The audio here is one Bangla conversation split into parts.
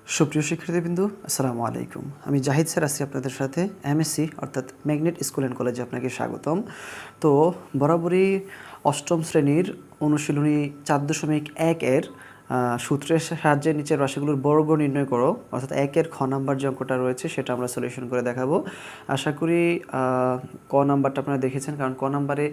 সুপ্রিয় শিক্ষার্থীবৃন্দু, আসসালামু আলাইকুম। আমি জাহিদ স্যার আছি আপনাদের সাথে এমএসসি অর্থাৎ ম্যাগনেট স্কুল অ্যান্ড কলেজে আপনাকে স্বাগতম। তো বরাবরই অষ্টম শ্রেণীর অনুশীলনী 4.1 এর সূত্রের সাহায্যে নিচের রাশিগুলোর বর্গ নির্ণয় করো, অর্থাৎ 1 খ নাম্বার যে অঙ্কটা রয়েছে সেটা আমরা সলিউশন করে দেখাবো। আশা করি ক নাম্বারটা আপনারা দেখেছেন, কারণ ক নাম্বারে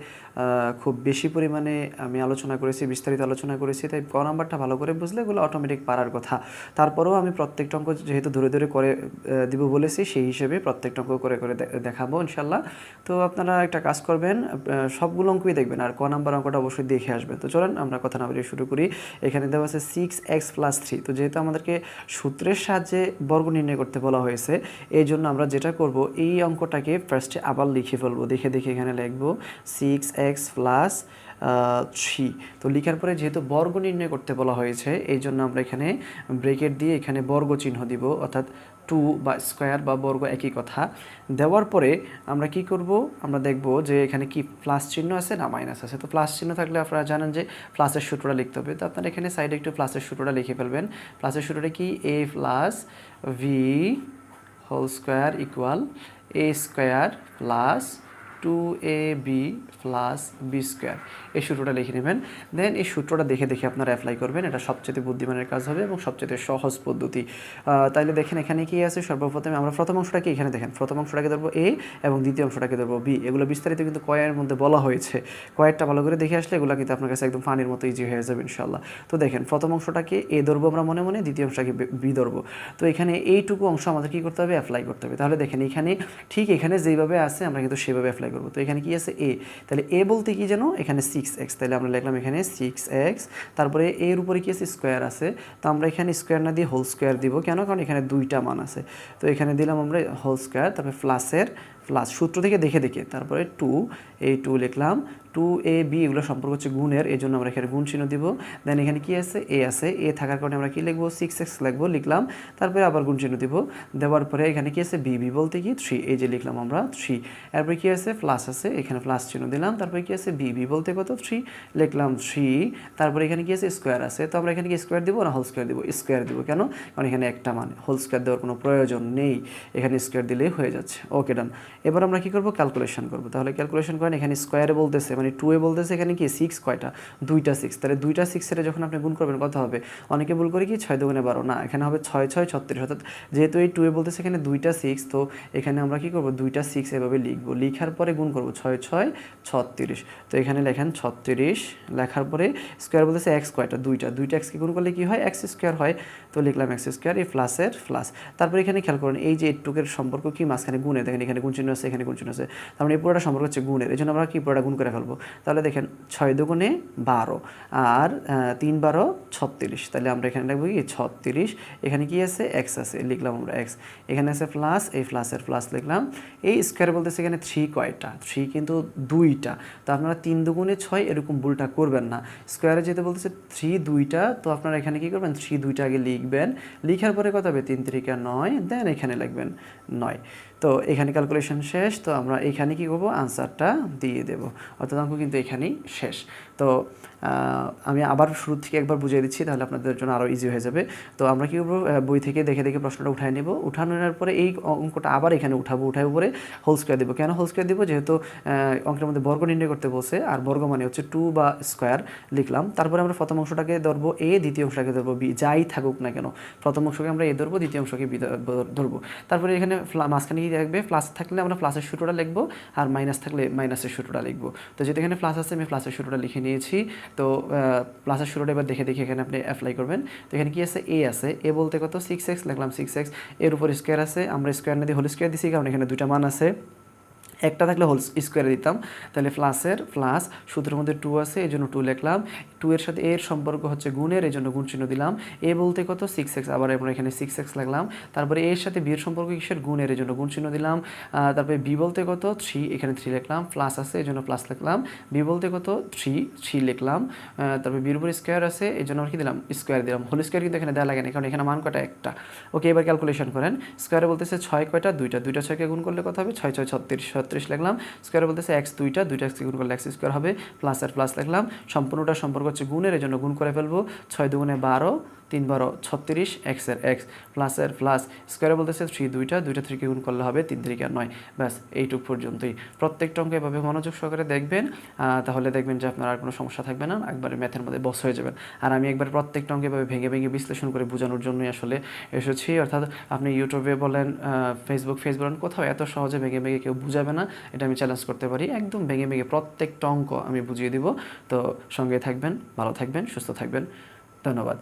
খুব বেশি পরিমাণে আমি আলোচনা করেছি, বিস্তারিত আলোচনা করেছি, তাই ক নাম্বারটা ভালো করে বুঝলে এগুলো অটোমেটিক পারার কথা। তারপরেও আমি প্রত্যেকটা অঙ্ক যেহেতু ধরে ধরে করে দিব বলেছি, সেই হিসেবে প্রত্যেকটা অঙ্ক করে করে দেখাবো ইনশাল্লাহ। তো আপনারা একটা কাজ করবেন, সবগুলো অঙ্কই দেখবেন আর ক নাম্বার অঙ্কটা অবশ্যই দেখে আসবেন। তো চলেন আমরা কথা না বলে শুরু করি। এখানে দেওয়া আছে 6x + 3। তো যেহেতু আমাদেরকে সূত্রের সাহায্যে বর্গ নির্ণয় করতে বলা হয়েছে, এই জন্য আমরা যেটা করব, এই অঙ্কটাকে ফার্স্টে আবার লিখে ফেলবো। দেখে দেখে এখানে লিখবো 6x + 3। তো লেখার পরে যেহেতু বর্গ নির্ণয় করতে বলা হয়েছে, এই জন্য আমরা এখানে ব্রেকেট দিয়ে এখানে বর্গ চিহ্ন দিব, অর্থাৎ 2 বা স্কোয়ার বা বর্গ একই কথা। দেওয়ার পরে আমরা কি করব, আমরা দেখব যে এখানে কি প্লাস চিহ্ন আছে না মাইনাস আছে। তো প্লাস চিহ্ন থাকলে আপনারা জানেন যে প্লাসের সূত্রটা লিখতে হবে। তো আপনারা এখানে সাইডে একটু প্লাসের সূত্রটা লিখে ফেলবেন। প্লাসের সূত্রটা কি, a + v whole square equal a² + 2ab + b square. এই সূত্রটা লিখে নেবেন। দেন এই সূত্রটা দেখে দেখে আপনারা অ্যাপ্লাই করবেন। এটা সবচেয়ে বুদ্ধিমানের কাজ হবে এবং সবচেয়ে সহজ পদ্ধতি। তাইলে দেখেন এখানে কি আছে, সর্বপ্রথমে আমরা প্রথম অংশটাকে এখানে দেখেন, প্রথম অংশটাকে ধরবো a এবং দ্বিতীয় অংশটাকে ধরবো b। এগুলো বিস্তারিত কিন্তু কয়ের মধ্যে বলা হয়েছে। কয়েরটা ভালো করে দেখে আসলে এগুলো কিন্তু আপনার কাছে একদম পানির মতো ইজি হয়ে যাবে ইনশাল্লাহ। তো দেখেন প্রথম অংশটাকে a ধরবো আমরা মনে মনে, দ্বিতীয় অংশটাকে b ধরবো। তো এখানে এইটুকু অংশ আমাদের কী করতে হবে, অ্যাপ্লাই করতে হবে। তাহলে দেখেন এখানে ঠিক এখানে যেভাবে আছে আমরা কিন্তু সেভাবে অ্যাপ্লাই করবো। তো এখানে কি আছে, a। তাহলে a বলতে কি যেন, এখানে 6x। তাহলে আমরা লিখলাম এখানে 6x, তারপরে এর উপরে কি আছে, স্কোয়ার আছে। তো আমরা এখানে স্কোয়ার না দিয়ে হোল স্কোয়ার দিব। কেন, কারণ এখানে দুইটা মান আছে। তো এখানে দিলাম আমরা হোল স্কোয়ার, তারপরে প্লাস সূত্র থেকে দেখে দেখে, তারপরে 2, এই 2 লিখলাম। 2ab এগুলো সম্পর্ক হচ্ছে গুণের, এই জন্য আমরা এখানে গুণ চিহ্ন দিব। দেন এখানে কি আছে, a আছে। a থাকার কারণে আমরা কি লিখবো, 6x লিখলাম। তারপরে আবার গুণ চিহ্ন দিব। দেওয়ার পরে এখানে কি আছে, b বলতে কি 3, এই যে লিখলাম আমরা 3। এরপরে কি আছে, প্লাস আছে, এখানে প্লাস চিহ্ন দিলাম। তারপরে কি আছে, b বলতে কত 3, লিখলাম 3। তারপরে এখানে কি আছে, স্কোয়ার আছে। তো আমরা এখানে কি স্কোয়ার দিব না হোল স্কোয়ার দিব, স্কোয়ার দিব। কেন, কারণ এখানে একটা মান, হোল স্কোয়ার দেওয়ার কোনো প্রয়োজন নেই, এখানে স্কোয়ার দিলেই হয়ে যাচ্ছে। ওকে, ডান। এবার আমরা কি করব, ক্যালকুলেশন করব। তাহলে ক্যালকুলেশন করেন, এখানে স্কোয়ারে বলতেছে মানে 2 বলতেছে, এখানে কি 6 কয়টা, দুইটা 6। তাহলে দুইটা 6 এর যখন আপনি গুণ করবেন কত হবে, অনেকে ভুল করে কি 6 দুগুণে 12, না, এখানে হবে 6 6 36। অর্থাৎ যেহেতু এই 2 বলতেছে এখানে দুইটা 6, তো এখানে আমরা কি করব, দুইটা 6 এভাবে লিখবো, লিখার পরে গুণ করব 6 6 36। তো এখানে লেখেন 36, লেখার পরে স্কোয়ার বলতেছে এক্স কয়টা, দুইটা এক্সকে গুণ করলে কি হয়, এক্স স্কোয়ার হয়। তো লিখলাম এক্স স্কোয়ার, এই প্লাসের প্লাস। তারপরে এখানে খেয়াল করেন, এই যে এইটুকের সম্পর্ক কি, মাঝখানে গুণে, দেখেন এখানে গুণ চিহ্ন আছে, এখানে গুণ চিহ্ন আছে। তার মানে এই পুরোটা সম্পর্ক হচ্ছে গুণের, এই জন্য আমরা কি পুরোটা গুণ করে ফেলবো। তাহলে দেখেন 6 দুগুণে 12 আর 3 12 36। তাহলে আমরা এখানে লিখবো কি 36। এখানে কি আছে, এক্স আছে, লিখলাম আমরা এক্স। এখানে আছে প্লাস, এই প্লাসের প্লাস লিখলাম। এই স্কোয়ার বলতেছে এখানে 3 কয়টা, 3 কিন্তু দুইটা। তো আপনারা 3 দুগুণে 6 এরকম ভুলটা করবেন না। স্কোয়ারে যেতে বলতেছে 3 দুইটা, তো আপনারা এখানে কি করবেন, 3 দুইটা আগে লিখবেন। লিখার পরে কত হবে, 3 3 9, দেন এখানে লিখবেন 9। তো এখানে ক্যালকুলেশন শেষ। তো আমরা এখানে কি করব, আনসারটা দিয়ে দেব, অর্থাৎ অঙ্ক কিন্তু এখানেই শেষ। তো আমি আবার শুরু থেকে একবার বুঝিয়ে দিচ্ছি, তাহলে আপনাদের জন্য আরও ইজি হয়ে যাবে। তো আমরা কী করবো, বই থেকে দেখে দেখে প্রশ্নটা উঠায় নেব। উঠানোর পরে এই অঙ্কটা আবার এখানে উঠাবো, উঠায় উপরে হোল স্কোয়ার দেবো। কেন হোল স্কোয়ার দেবো, যেহেতু অঙ্কের মধ্যে বর্গ নির্ণয় করতে বলছে, আর বর্গ মানে হচ্ছে 2 বা স্কোয়ার লিখলাম। তারপরে আমরা প্রথম অংশটাকে ধরবো a, দ্বিতীয় অংশটাকে ধরবো b, যাই থাকুক না কেন। প্রথম অংশকে আমরা a ধরবো, দ্বিতীয় অংশকে b ধরবো। তারপরে এখানে মাঝখানে কি থাকবে, প্লাস থাকলে আমরা প্লাসের সূত্রটা লিখবো, আর মাইনাস থাকলে মাইনাসের সূত্রটা লিখবো। তো যেহেতু এখানে প্লাস আছে, আমি প্লাসের সূত্রটা লিখে নিয়েছি। তো প্লাসের সূত্রটা এবার দেখে দেখে এখানে আপনি অ্যাপ্লাই করবেন। তো এখানে কি আছে, a আছে, a বলতে কত 6x, লিখলাম 6x। এর উপর স্কোয়ার আছে, আমরা স্কোয়ার না দিয়ে হোল স্কোয়ার দিছি, কারণ এখানে দুইটা মান আছে। একটা থাকলে হোল স্কোয়ারে দিতাম। তাহলে প্লাসের প্লাস, সূত্রের মধ্যে 2 আছে, এই জন্য 2 লিখলাম। 2 এর সাথে এর সম্পর্ক হচ্ছে গুণের, এই জন্য গুণ চিহ্ন দিলাম। এ বলতে কত 6x, আবার আমরা এখানে 6x লিখলাম। তারপরে এর সাথে বি এর সম্পর্ক কিসের, গুণের, এই জন্য গুণ চিহ্ন দিলাম। তারপরে বি বলতে কত 3, এখানে 3 লিখলাম। প্লাস আছে, এই জন্য প্লাস লিখলাম। বি বলতে কত 3 লিখলাম। তারপরে বির উপর স্কোয়ার আছে, এই জন্য আমরা কি দিলাম, স্কোয়ার দিলাম। হোল স্কোয়ার কিন্তু এখানে দেওয়া লাগে না, কারণ এখানে মান কয়টা, একটা। ওকে, এবার ক্যালকুলেশন করেন। স্কোয়ারে বলতেছে 6 কয়টা, দুইটা 6কে গুণ করলে কত হবে, 6 6 36 লিখলাম। স্কোয়ারে বলতেছে এক্স দুইটা এক্সকে গুণ করলে এক্স স্কোয়ার হবে, প্লাস আর প্লাস লিখলাম। সম্পূর্ণটা সম্পর্ক হচ্ছে গুণের, এই জন্য গুণ করে ফেলবো। 6 দুগুণে 12, 3×12 = 36, এক্সের এক্স প্লাসের প্লাস, স্কোয়ারে বলতেছে 3 দুইটা 3 গুণ করলে হবে 3 3 9, ব্যাস এইটুক পর্যন্তই। প্রত্যেকটা অঙ্ক এভাবে মনোযোগ সহকারে দেখবেন, তাহলে দেখবেন যে আপনার আর কোনো সমস্যা থাকবে না, একবারে ম্যাথের মধ্যে বস হয়ে যাবেন। আর আমি একবার প্রত্যেকটা অঙ্ক এভাবে ভেঙে ভেঙে বিশ্লেষণ করে বোঝানোর জন্যই আসলে এসেছি। অর্থাৎ আপনি ইউটিউবে বলেন, ফেসবুক বলেন, কোথাও এত সহজে ভেঙে ভেঙে কেউ বুঝাবে না, এটা আমি চ্যালেঞ্জ করতে পারি। একদম ভেঙে ভেঙে প্রত্যেকটা অঙ্ক আমি বুঝিয়ে দিব। তো সঙ্গে থাকবেন, ভালো থাকবেন, সুস্থ থাকবেন। ধন্যবাদ।